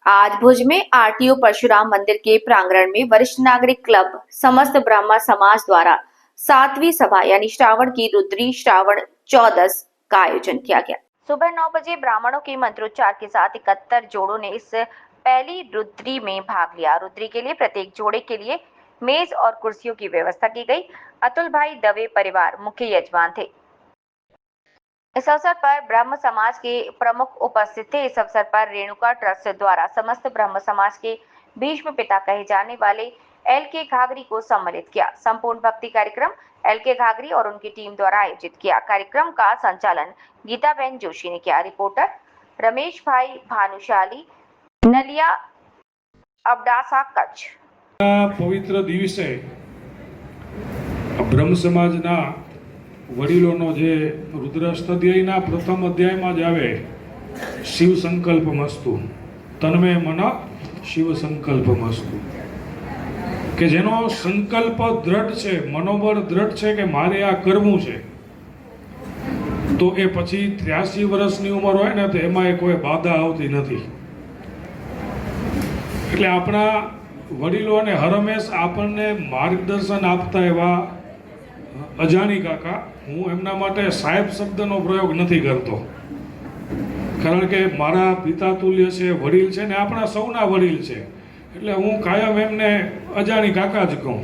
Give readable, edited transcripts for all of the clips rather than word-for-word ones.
आज भुज में आरटीओ परशुराम मंदिर के प्रांगण में वरिष्ठ नागरिक क्लब समस्त ब्रह्म समाज द्वारा 7वीं सभा यानी श्रावण की रुद्री श्रावण 14 का आयोजन किया गया। सुबह 9 बजे ब्राह्मणों के मंत्रोच्चार के साथ 71 जोड़ों ने इस पहली रुद्री में भाग लिया। रुद्री के लिए प्रत्येक जोड़े के लिए मेज और कुर्सियों की व्यवस्था की गई। अतुल भाई दवे परिवार मुख्य यजमान थे। इस अवसर पर ब्रह्म समाज के प्रमुख उपस्थित थे। इस अवसर पर रेणुका ट्रस्ट द्वारा समस्त ब्रह्म समाज के भीष्म पिता कहे जाने वाले एल.के. घाघरी को सम्मानित किया। संपूर्ण भक्ति कार्यक्रम एल.के. घाघरी और उनकी टीम द्वारा आयोजित किया। कार्यक्रम का संचालन गीताबेन जोशी ने किया। रिपोर्टर रमेश भाई भानुशाली, नलिया, अबडासा, कच्छ। पवित्र दिवसे ब्रह्म समाजना वडीलोनो जे रुद्राष्टध्यायना प्रथम अध्यायमां ज आवे शिव संकल्पमस्तु, तन्मे मन शिव संकल्पमस्तु, के जेनो संकल्प दृढ़ छे, मनोबळ दृढ़ छे के मारे आ करवुं छे, तो ए पछी 83 वर्षनी उंमर होय ने तो एमां कोई बाधा आवती नथी। એટલે આપણા વડીલોને હરમેશ આપણને માર્ગદર્શન આપતા એવા અજાણી કાકા, હું એમના માટે સાહેબ શબ્દનો પ્રયોગ નથી કરતો, કારણ કે મારા પિતા તુલ્ય છે, વડીલ છે ને આપણા સૌના વડીલ છે, એટલે હું કાયમ એમને અજાણી કાકા જ કહું।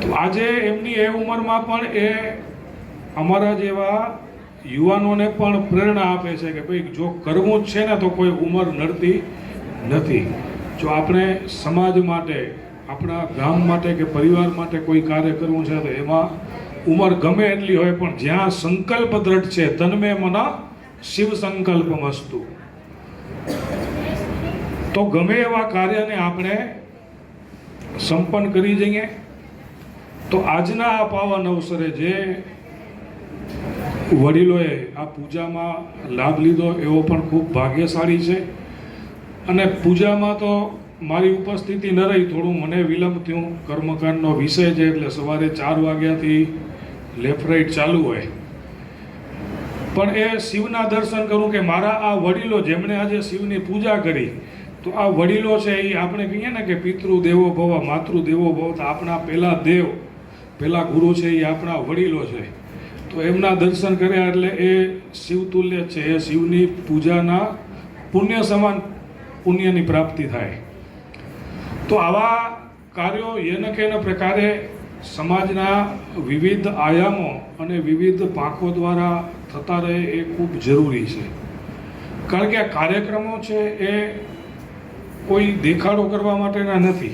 તો આજે એમની એ ઉંમરમાં પણ એ અમારા જેવા યુવાનોને પણ પ્રેરણા આપે છે કે ભાઈ જો કરવું જ છે ને તો કોઈ ઉંમર નડતી નથી। જો આપણે સમાજ માટે, આપણા ગામ માટે કે પરિવાર માટે કોઈ કાર્ય કરવું છે તો એમાં ઉંમર ગમે એટલી હોય પણ જ્યાં સંકલ્પ દ્રઢ છે, તન્મે મન શિવ સંકલ્પમસ્તુ, તો ગમે એવા કાર્યને આપણે સંપન્ન કરી જઈએ। તો આજના આ પાવન અવસરે જે વડીલોએ આ પૂજામાં લાભ લીધો એવો પણ ખૂબ ભાગ્યશાળી છે। અને પૂજામાં તો મારી ઉપસ્થિતિ ન રહી, થોડું મને વિલંબ થયું, કર્મકાંડનો વિષય છે એટલે સવારે 4 વાગ્યાથી લેફ્ટ રાઈટ ચાલુ હોય, પણ એ શિવના દર્શન કરું કે મારા આ વડીલો જેમણે આજે શિવની પૂજા કરી, તો આ વડીલો છે એ આપણે કહીએ ને કે પિતૃ દેવો ભવ માતૃ દેવો ભવ, તો આપણા પહેલા દેવ, પહેલા ગુરુ છે એ આપણા વડીલો છે, તો એમના દર્શન કર્યા એટલે એ શિવતુલ્ય છે, એ શિવની પૂજાના પુણ્ય સમાન પુણ્યની પ્રાપ્તિ થાય। તો આવા કાર્યો યેન કેન પ્રકારે સમાજના વિવિધ આયામો અને વિવિધ પાંખો દ્વારા થતા રહે એ ખૂબ જરૂરી છે, કારણ કે આ કાર્યક્રમો છે એ કોઈ દેખાડો કરવા માટેના નથી,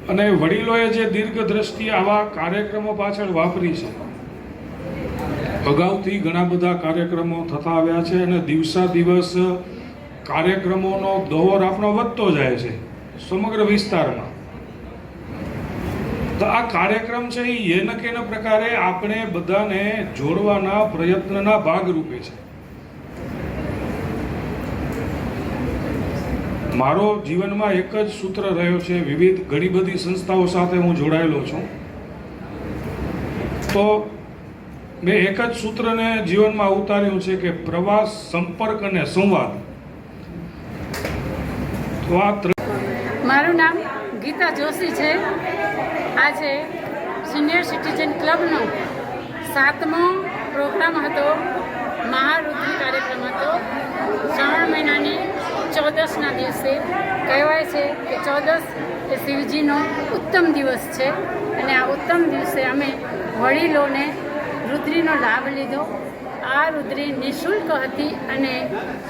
અને વડીલોએ જે દીર્ઘ દ્રષ્ટિ આવા કાર્યક્રમો પાછળ વાપરી છે। અગાઉથી ઘણા બધા કાર્યક્રમો થતા આવ્યા છે અને દિવસા દિવસ કાર્યક્રમોનો દોર આપણો વધતો જાય છે સમગ્ર વિસ્તારમાં। તો આ કાર્યક્રમ છે એ યેન કેન પ્રકારે આપણે બધાને જોડવાના પ્રયત્નના ભાગરૂપે છે। મારો જીવનમાં એક જ સૂત્ર રહ્યો છે, વિવિધ ઘણી બધી સંસ્થાઓ સાથે હું જોડાયેલો છું, તો મેં એક જ સૂત્રને જીવનમાં ઉતાર્યું છે કે પ્રવાસ, સંપર્ક અને સંવાદ। મારું નામ ગીતા જોશી છે। આજે સિનિયર સિટીઝન ક્લબનો 7મો પ્રોગ્રામ હતો, મહારુદ્રી કાર્યક્રમ હતો। શ્રાવણ મહિનાની 14ના દિવસે કહેવાય છે કે 14 એ શિવજીનો ઉત્તમ દિવસ છે, અને આ ઉત્તમ દિવસે અમે વડીલોને રુદ્રીનો લાભ લીધો। આ રુદ્રી નિઃશુલ્ક હતી અને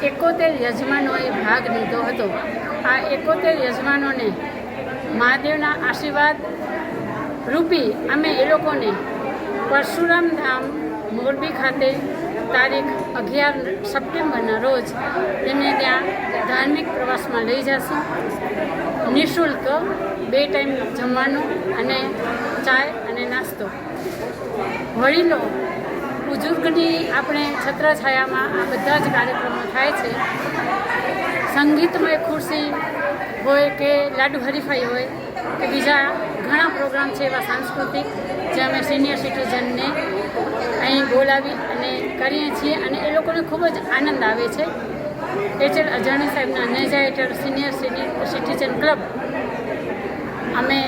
71 યજમાનોએ ભાગ લીધો હતો। આ 71 યજમાનોને મહાદેવના આશીર્વાદ રૂપી અમે એ લોકોને પરશુરામ ધામ મોરબી ખાતે તારીખ 11 સપ્ટેમ્બરના રોજ તેમને ત્યાં ધાર્મિક પ્રવાસમાં લઈ જશું। નિઃશુલ્ક 2 ટાઈમ જમવાનું અને ચાય અને નાસ્તો। વડીલો બુઝુર્ગની આપણે છત્રછાયામાં આ બધા જ કાર્યક્રમો થાય છે। સંગીતમય ખુરશી હોય કે લાડુ હરીફાઈ હોય કે બીજા ઘણા પ્રોગ્રામ છે એવા સાંસ્કૃતિક, જે અમે સિનિયર સિટીઝનને અહીં બોલાવી અને કરીએ છીએ, અને એ લોકોને ખૂબ જ આનંદ આવે છે। એચએલ અજાણી સાહેબના નેજા હેઠળ સિનિયર સિટીઝન ક્લબ અમે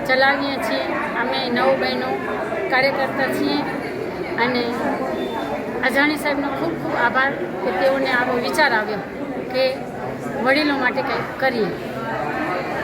ચલાવીએ છીએ. અમે 9 બહેનો કાર્યકર્તા છીએ અને અજાણી સાહેબનો ખૂબ ખૂબ આભાર કે તેઓને આવો વિચાર આવ્યો કે વડીલો માટે કંઈક કરીએ.